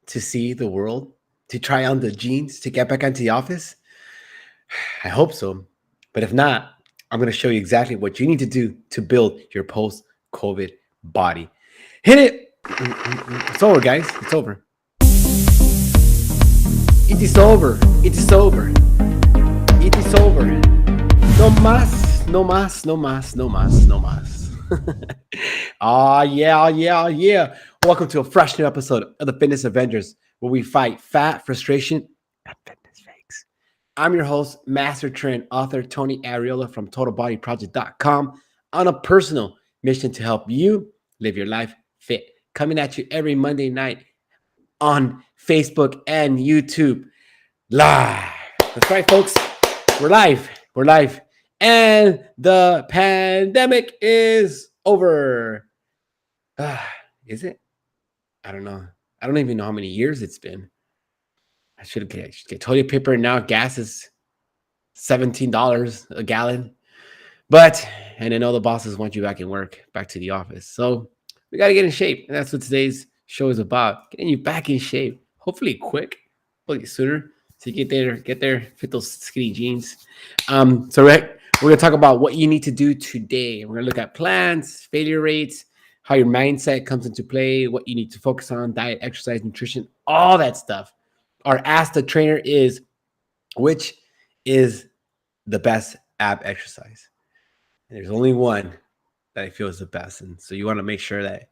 to see the world, to try on the jeans, to get back into the office? I hope so. But if not, I'm going to show you exactly what you need to do to build your post COVID body. Hit it. It's over, guys. It's over. It is over. It is over. It is over. No más. No más. No más. No más. No más. Yeah. Welcome to a fresh new episode of the Fitness Avengers, where we fight fat, frustration, and fitness fakes. I'm your host, Master Train author Tony Arreola from TotalBodyProject.com on a personal mission to help you live your life fit. Coming at you every Monday night on Facebook and YouTube live. That's right, folks. We're live. We're live. And the pandemic is over. Is it? I don't know. I don't even know how many years it's been. I should get toilet paper. Now gas is $17 a gallon. And I know the bosses want you back in work, back to the office. So we got to get in shape. And that's what today's show is about. Getting you back in shape. Hopefully quick. Hopefully sooner. So you get there, fit those skinny jeans. We're going to talk about what you need to do today. We're going to look at plans, failure rates, how your mindset comes into play, what you need to focus on, diet, exercise, nutrition, all that stuff. Our Ask the Trainer is, which is the best ab exercise? And there's only one that I feel is the best. And so you want to make sure that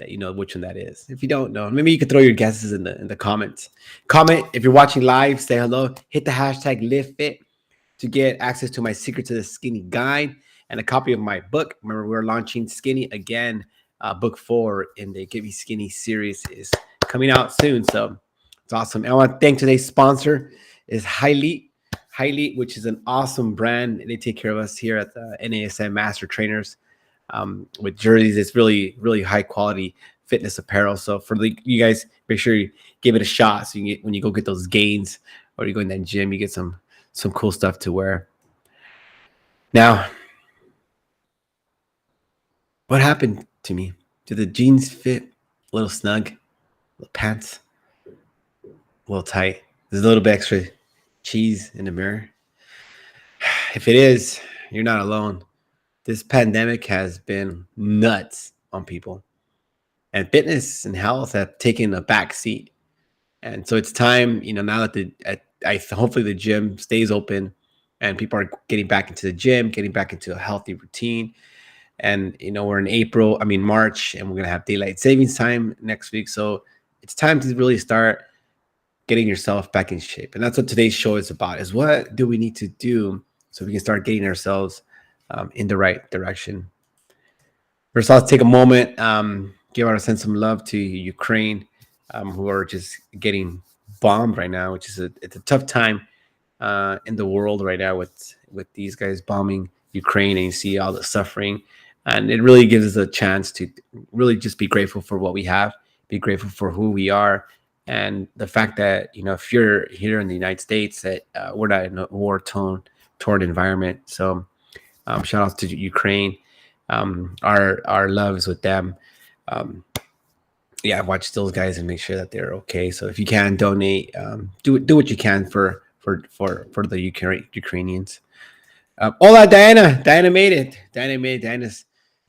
you know which one that is. If you don't know, maybe you could throw your guesses in the comments. Comment if you're watching live, say hello, hit the hashtag LiveFit to get access to my Secret to the Skinny guide and a copy of my book. Remember, we're launching Skinny again. Book 4 in the Get Me Skinny series is coming out soon. So it's awesome. And I want to thank today's sponsor is Highly, which is an awesome brand. They take care of us here at the NASM Master Trainers with jerseys. It's really, really high quality fitness apparel. So for you guys, make sure you give it a shot. So you get, when you go get those gains or you go in that gym, you get some cool stuff to wear. Now, what happened to me? Do the jeans fit a little snug? Little pants? A little tight? There's a little bit extra cheese in the mirror. If it is, you're not alone. This pandemic has been nuts on people. And fitness and health have taken a back seat. And so it's time, now that hopefully the gym stays open and people are getting back into the gym, getting back into a healthy routine. And, we're in March, and we're going to have daylight savings time next week. So it's time to really start getting yourself back in shape. And that's what today's show is about, is what do we need to do so we can start getting ourselves in the right direction. First, let's take a moment, send some love to Ukraine, who are just getting bombed right now, which is it's a tough time in the world right now with these guys bombing Ukraine, and you see all the suffering. And it really gives us a chance to really just be grateful for what we have, be grateful for who we are, and the fact that, if you're here in the United States, that we're not in a war-torn environment. So shout out to Ukraine. Our love is with them. Watch those guys and make sure that they're okay. So if you can donate, do what you can for the Ukrainians. Hola, Diana. Diana made it. Diana's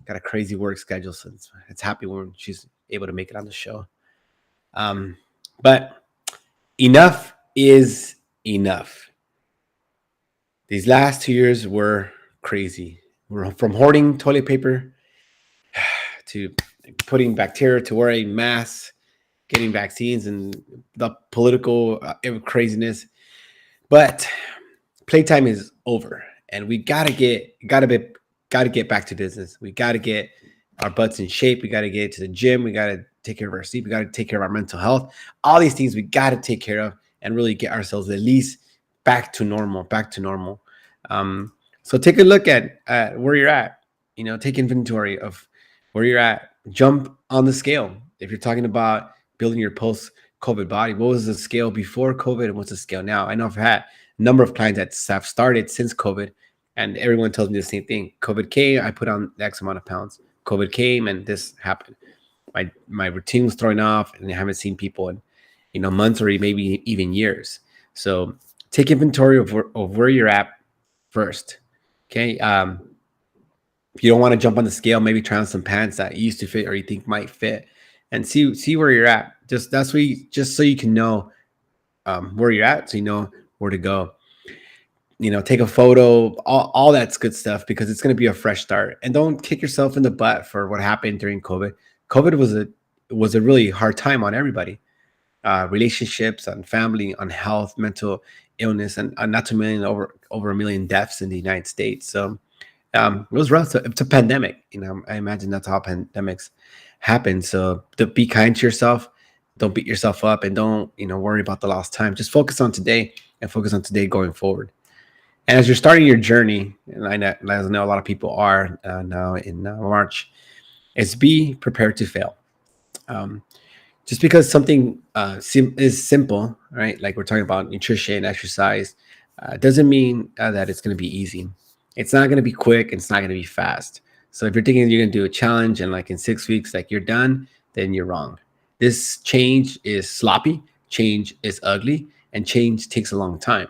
got a crazy work schedule, so it's happy when she's able to make it on the show. But enough is enough. These last 2 years were crazy. We're from hoarding toilet paper to putting bacteria, to wearing masks, getting vaccines, and the political craziness. But playtime is over, and we gotta get back to business. We gotta get our butts in shape. We gotta get to the gym. We gotta take care of our sleep. We gotta take care of our mental health. All these things we gotta take care of and really get ourselves at least back to normal. So take a look at where you're at. Take inventory of where you're at. Jump on the scale. If you're talking about building your post-COVID body, what was the scale before COVID and what's the scale now? I know I've had a number of clients that have started since COVID, and everyone tells me the same thing. COVID came, I put on X amount of pounds. COVID came, and this happened. My routine was thrown off, and I haven't seen people months or maybe even years. So take inventory of where you're at first. Okay. If you don't want to jump on the scale, maybe try on some pants that used to fit or you think might fit, and see where you're at. Just so you can know where you're at, so you know where to go. Take a photo, all that's good stuff, because it's going to be a fresh start. And don't kick yourself in the butt for what happened during COVID. COVID was a really hard time on everybody, relationships, on family, on health, mental illness, and not to mention over a million deaths in the United States. So it was rough. It's a pandemic. I imagine that's how pandemics happen. So be kind to yourself. Don't beat yourself up, and don't worry about the lost time. Just focus on today, and focus on today going forward. And as you're starting your journey, and I know a lot of people are now in March, is be prepared to fail. Um, just because something is simple, right? Like we're talking about nutrition, exercise, doesn't mean that it's going to be easy. It's not going to be quick. It's not going to be fast. So if you're thinking you're going to do a challenge and like in 6 weeks, like you're done, then you're wrong. This change is sloppy. Change is ugly, and change takes a long time.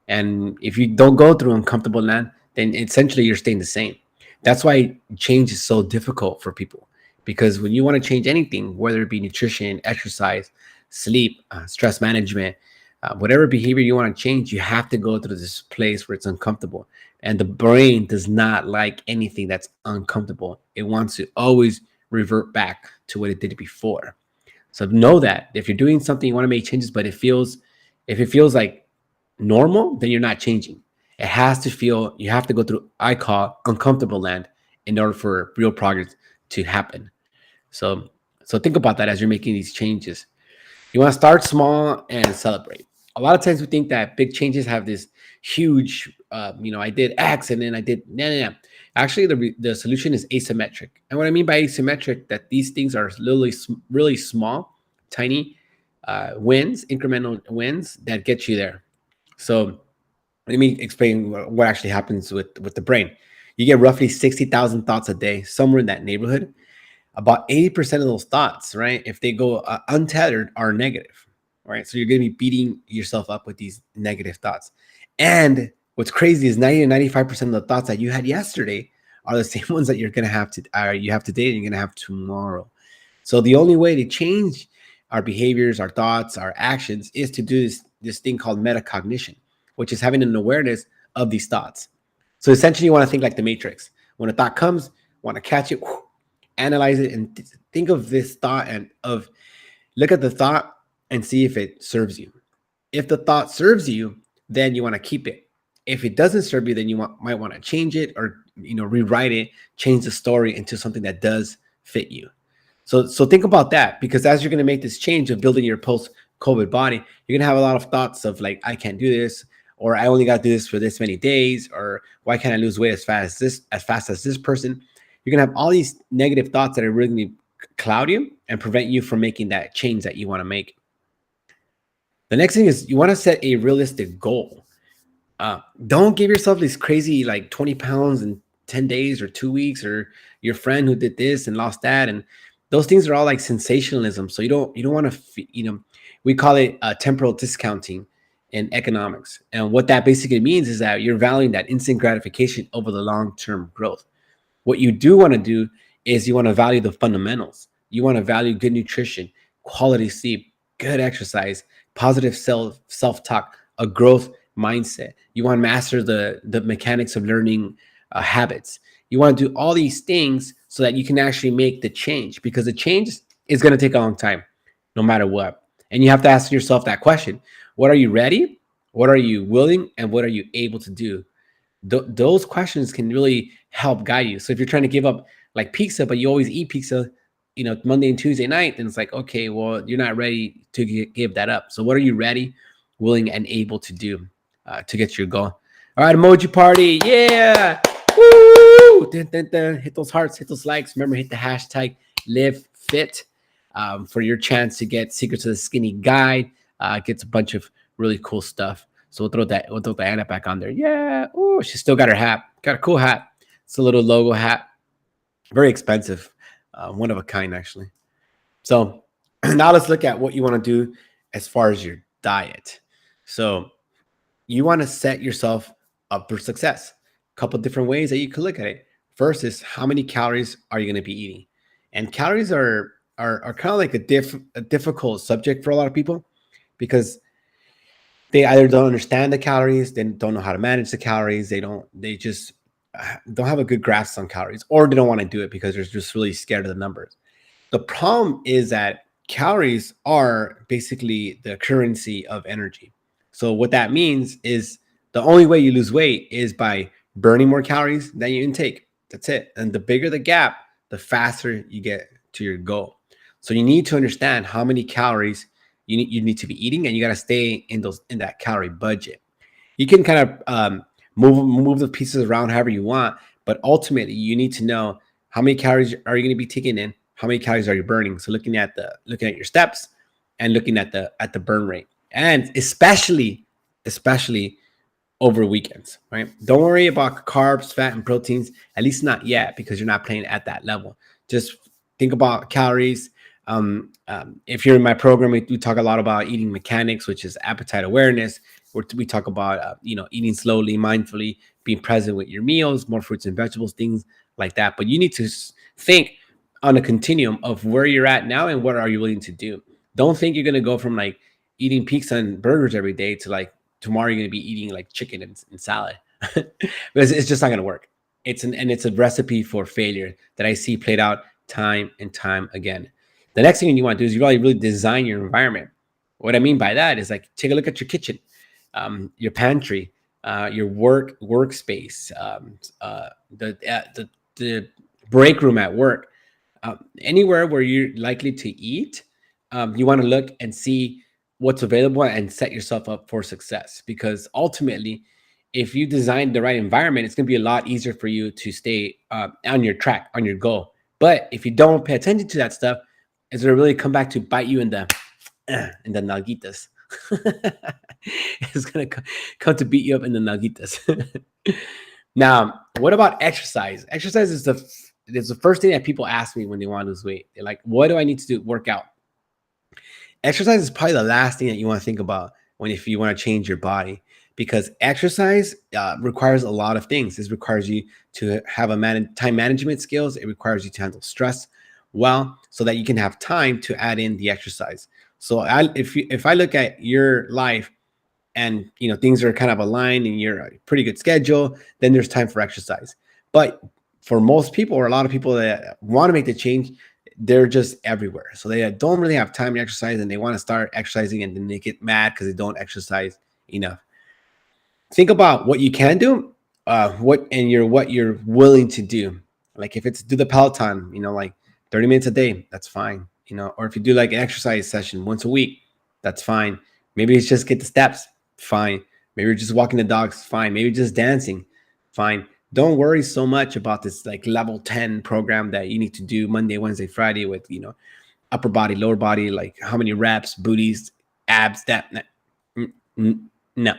And if you don't go through uncomfortable land, then essentially you're staying the same. That's why change is so difficult for people. Because when you want to change anything, whether it be nutrition, exercise, sleep, stress management, whatever behavior you want to change, you have to go through this place where it's uncomfortable. And the brain does not like anything that's uncomfortable. It wants to always revert back to what it did before. So know that if you're doing something, you want to make changes, but if it feels like normal, then you're not changing. It has to feel, you have to go through, I call uncomfortable land, in order for real progress to happen. So, so think about that as you're making these changes. You want to start small and celebrate. A lot of times we think that big changes have this huge, I did X and then I did, no. Actually, the solution is asymmetric. And what I mean by asymmetric, that these things are literally really small, tiny wins, incremental wins that get you there. So let me explain what actually happens with the brain. You get roughly 60,000 thoughts a day, somewhere in that neighborhood. About 80% of those thoughts, right, if they go untethered, are negative, right? So you're going to be beating yourself up with these negative thoughts. And what's crazy is 90 to 95% of the thoughts that you had yesterday are the same ones that you're going to have you have today, and you're going to have tomorrow. So the only way to change our behaviors, our thoughts, our actions is to do this thing called metacognition, which is having an awareness of these thoughts. So essentially, you want to think like the Matrix. When a thought comes, want to catch it, analyze it, and think of this thought, and look at the thought and see if it serves you. If the thought serves you, then you want to keep it. If it doesn't serve you, then you might want to change it, or rewrite it, change the story into something that does fit you. So think about that, because as you're going to make this change of building your post-COVID body, you're going to have a lot of thoughts of like, I can't do this, or I only got to do this for this many days, or why can't I lose weight as fast as this person? You're going to have all these negative thoughts that are really going to cloud you and prevent you from making that change that you want to make. The next thing is you want to set a realistic goal. Don't give yourself this crazy like 20 pounds in 10 days or 2 weeks, or your friend who did this and lost that. And those things are all like sensationalism. So you don't want to, we call it temporal discounting in economics. And what that basically means is that you're valuing that instant gratification over the long-term growth. What you do want to do is you want to value the fundamentals. You want to value good nutrition, quality sleep, good exercise, positive self-talk, a growth mindset. You want to master the mechanics of learning habits. You want to do all these things so that you can actually make the change, because the change is going to take a long time, no matter what. And you have to ask yourself that question: what are you ready? What are you willing? And what are you able to do? Those questions can really help guide you. So if you're trying to give up like pizza, but you always eat pizza, Monday and Tuesday night, then it's like, okay, well, you're not ready to give that up. So what are you ready, willing, and able to do to get your goal? All right, emoji party. Yeah. Woo! Dun, dun, dun. Hit those hearts, hit those likes. Remember, hit the hashtag live fit for your chance to get Secrets of the Skinny guide. Gets a bunch of really cool stuff. So we'll throw Diana back on there. Yeah. Oh, she still got her hat. Got a cool hat. It's a little logo hat. Very expensive. One of a kind, actually. So now let's look at what you want to do as far as your diet. So you want to set yourself up for success. A couple different ways that you could look at it. First is how many calories are you going to be eating? And calories are kind of like a difficult subject for a lot of people because they either don't understand the calories, they don't know how to manage the calories, they just don't have a good grasp on calories, or they don't want to do it because they're just really scared of the numbers. The problem is that calories are basically the currency of energy. So what that means is the only way you lose weight is by burning more calories than you intake. That's it. And the bigger the gap, the faster you get to your goal. So you need to understand how many calories you need to be eating, and you got to stay in that calorie budget. You can kind of move the pieces around however you want, but ultimately you need to know how many calories are you going to be taking in, how many calories are you burning. So looking at your steps and looking at the burn rate, and especially over weekends, right? Don't worry about carbs, fat, and proteins, at least not yet, because you're not playing at that level. Just think about calories. If you're in my program, we talk a lot about eating mechanics, which is appetite awareness. We talk about eating slowly, mindfully, being present with your meals, more fruits and vegetables, things like that. But you need to think on a continuum of where you're at now and what are you willing to do. Don't think you're going to go from like eating pizza and burgers every day to like tomorrow you're going to be eating like chicken and salad because it's just not going to work. It's a recipe for failure that I see played out time and time again. The next thing you want to do is you really design your environment. What I mean by that is like take a look at your kitchen, your pantry, your workspace, the break room at work, anywhere where you're likely to eat. You want to look and see what's available and set yourself up for success. Because ultimately, if you design the right environment, it's going to be a lot easier for you to stay on your track, on your goal. But if you don't pay attention to that stuff, it's going to really come back to bite you in the nalguitas. It's going to come to beat you up in the nalguitas. Now, what about exercise? Exercise is the first thing that people ask me when they want to lose weight. They're like, what do I need to do? Work out. Exercise is probably the last thing that you want to think about if you want to change your body, because exercise requires a lot of things. This requires you to have time management skills. It requires you to handle stress well, so that you can have time to add in the exercise. So if I look at your life and things are kind of aligned and you're a pretty good schedule, then there's time for exercise. But for most people, or a lot of people that want to make the change, they're just everywhere. So they don't really have time to exercise, and they want to start exercising and then they get mad because they don't exercise enough. Think about what you can do, what you're willing to do. Like if it's do the Peloton, like 30 minutes a day, that's fine. Or if you do like an exercise session once a week, that's fine. Maybe it's just get the steps, fine. Maybe you're just walking the dogs, fine. Maybe just dancing, fine. Don't worry so much about this like level 10 program that you need to do Monday, Wednesday, Friday with, upper body, lower body, like how many reps, booties, abs, no.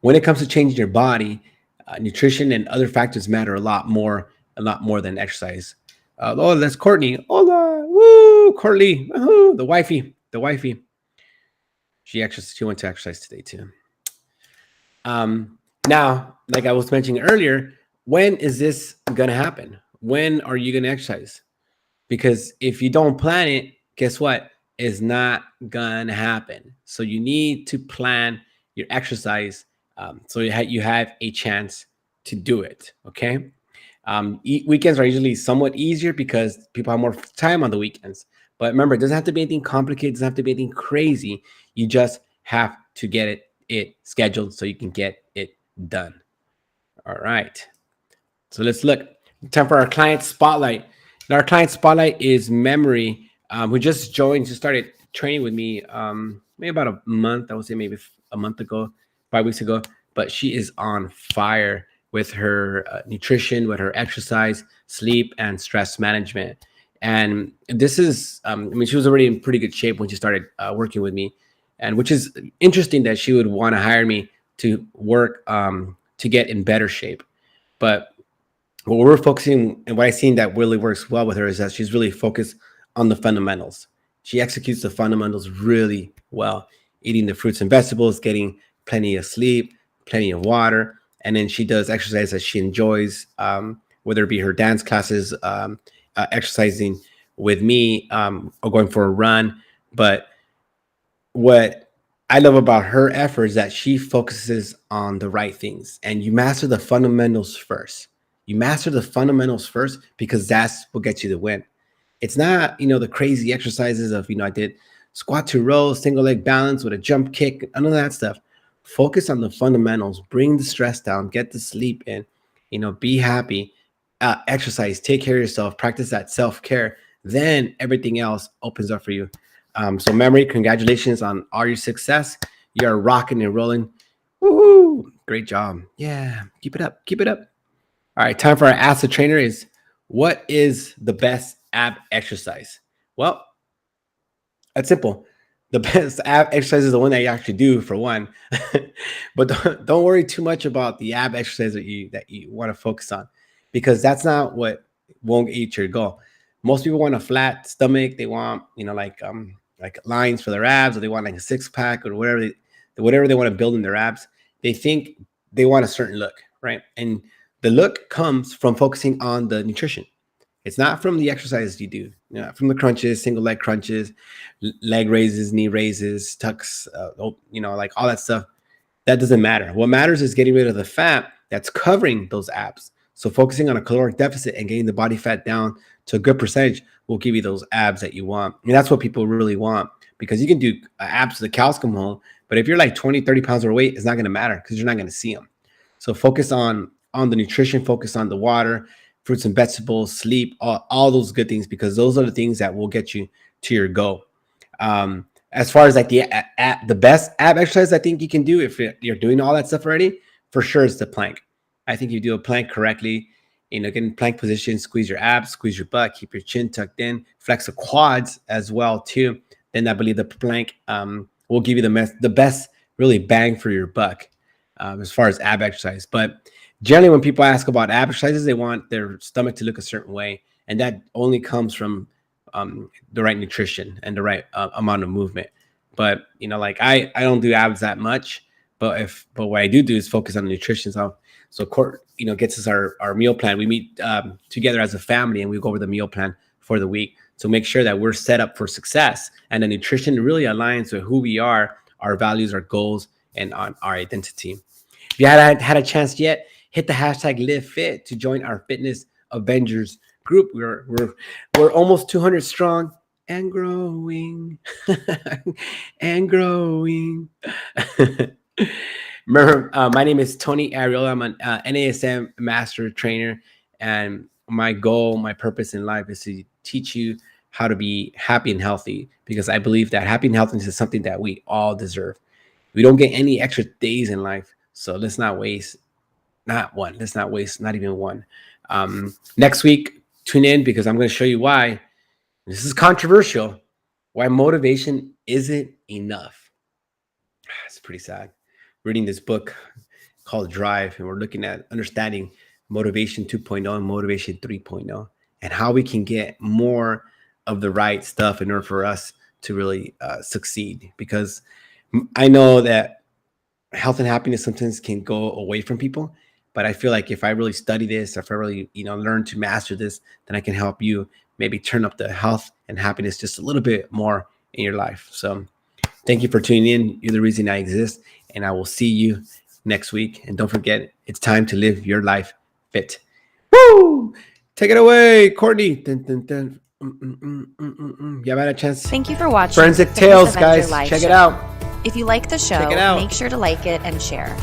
When it comes to changing your body, nutrition and other factors matter a lot more than exercise. That's Courtney. Hola, woo, Courtney, the wifey. She went to exercise today too. Now, like I was mentioning earlier, when is this gonna happen? When are you gonna exercise? Because if you don't plan it, guess what? It's not gonna happen. So you need to plan your exercise, so you have a chance to do it. Okay. Weekends are usually somewhat easier because people have more time on the weekends. But remember, it doesn't have to be anything complicated. It doesn't have to be anything crazy. You just have to get it scheduled so you can get it done. All right. So let's look. Time for our client spotlight. And our client spotlight is Memory, who just started training with me maybe about a month. I would say maybe a month ago, 5 weeks ago. But she is on fire with her nutrition, with her exercise, sleep, and stress management. And this is, she was already in pretty good shape when she started working with me, and which is interesting that she would want to hire me to work to get in better shape. But what we're focusing and what I've seen that really works well with her is that she's really focused on the fundamentals. She executes the fundamentals really well, eating the fruits and vegetables, getting plenty of sleep, plenty of water, and then she does exercise that she enjoys, whether it be her dance classes, exercising with me, or going for a run. But what I love about her effort is that she focuses on the right things, and you master the fundamentals first. You master the fundamentals first because that's what gets you the win. It's not, the crazy exercises of, I did squat to row, single leg balance with a jump kick, none of that stuff. Focus on the fundamentals, bring the stress down, get the sleep in, be happy, exercise, take care of yourself, practice that self care. Then everything else opens up for you. So, Memory, congratulations on all your success. You are rocking and rolling. Woohoo! Great job. Yeah, keep it up. Keep it up. All right, time for our Ask the Trainer is, what is the best ab exercise? Well, that's simple. The best ab exercise is the one that you actually do, for one. But don't worry too much about the ab exercise that you want to focus on, because that's not what won't get you to your goal. Most people want a flat stomach. They want, like lines for their abs, or they want like a six pack, or whatever they want to build in their abs. They think they want a certain look, right? And the look comes from focusing on the nutrition. It's not from the exercises you do, from the crunches, single leg crunches, leg raises, knee raises, tucks, like all that stuff. That doesn't matter. What matters is getting rid of the fat that's covering those abs. So focusing on a caloric deficit and getting the body fat down to a good percentage will give you those abs that you want. And that's what people really want, because you can do abs to the cows come home. But if you're like 20, 30 pounds overweight, it's not going to matter because you're not going to see them. So focus on the nutrition, focus on the water, fruits and vegetables, sleep, all those good things, because those are the things that will get you to your goal. As far as like the best ab exercise I think you can do, if you're doing all that stuff already, for sure is the plank. I think you do a plank correctly, get in plank position, squeeze your abs, squeeze your butt, keep your chin tucked in, flex the quads as well too. Then I believe the plank will give you the best really bang for your buck, as far as ab exercise. But generally, when people ask about ab exercises, they want their stomach to look a certain way, and that only comes from the right nutrition and the right amount of movement. But like I don't do abs that much, but what I do is focus on the nutrition. So Court, gets us our meal plan. We meet together as a family, and we go over the meal plan for the week. So make sure that we're set up for success, and the nutrition really aligns with who we are, our values, our goals, and on our identity. If you haven't had a chance yet, hit the hashtag LiveFit to join our Fitness Avengers group. We're almost 200 strong and growing. And growing. Remember, my name is Tony Arreola. I'm an NASM master trainer, and my goal, my purpose in life is to teach you how to be happy and healthy, because I believe that happy and healthiness is something that we all deserve. We don't get any extra days in life, so let's not waste not even one. Next week, tune in, because I'm going to show you why. This is controversial. Why motivation isn't enough. It's pretty sad. Reading this book called Drive, and we're looking at understanding motivation 2.0 and motivation 3.0, and how we can get more of the right stuff in order for us to really succeed. Because I know that health and happiness sometimes can go away from people, but I feel like if I really study this, if I really, learn to master this, then I can help you maybe turn up the health and happiness just a little bit more in your life. So thank you for tuning in. You're the reason I exist, and I will see you next week. And don't forget, it's time to live your life fit. Woo! Take it away, Courtney. Dun, dun, dun. You haven't had a chance? Thank you for watching Forensic Fitness Tales, Avenger guys. Check show. it out. If you like the show, Check it out. make sure to like it and share.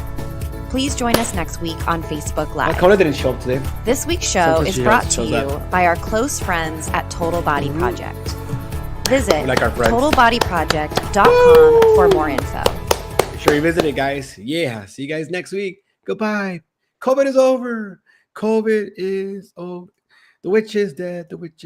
Please join us next week on Facebook Live. Kona didn't show up today. This week's show Sometimes is she brought to shows you up. by our close friends at Total Body Project. Visit Like our friends. totalbodyproject.com for more info. Make sure you visit it, guys. Yeah. See you guys next week. Goodbye. COVID is over. COVID is over. The witch is dead. The witch is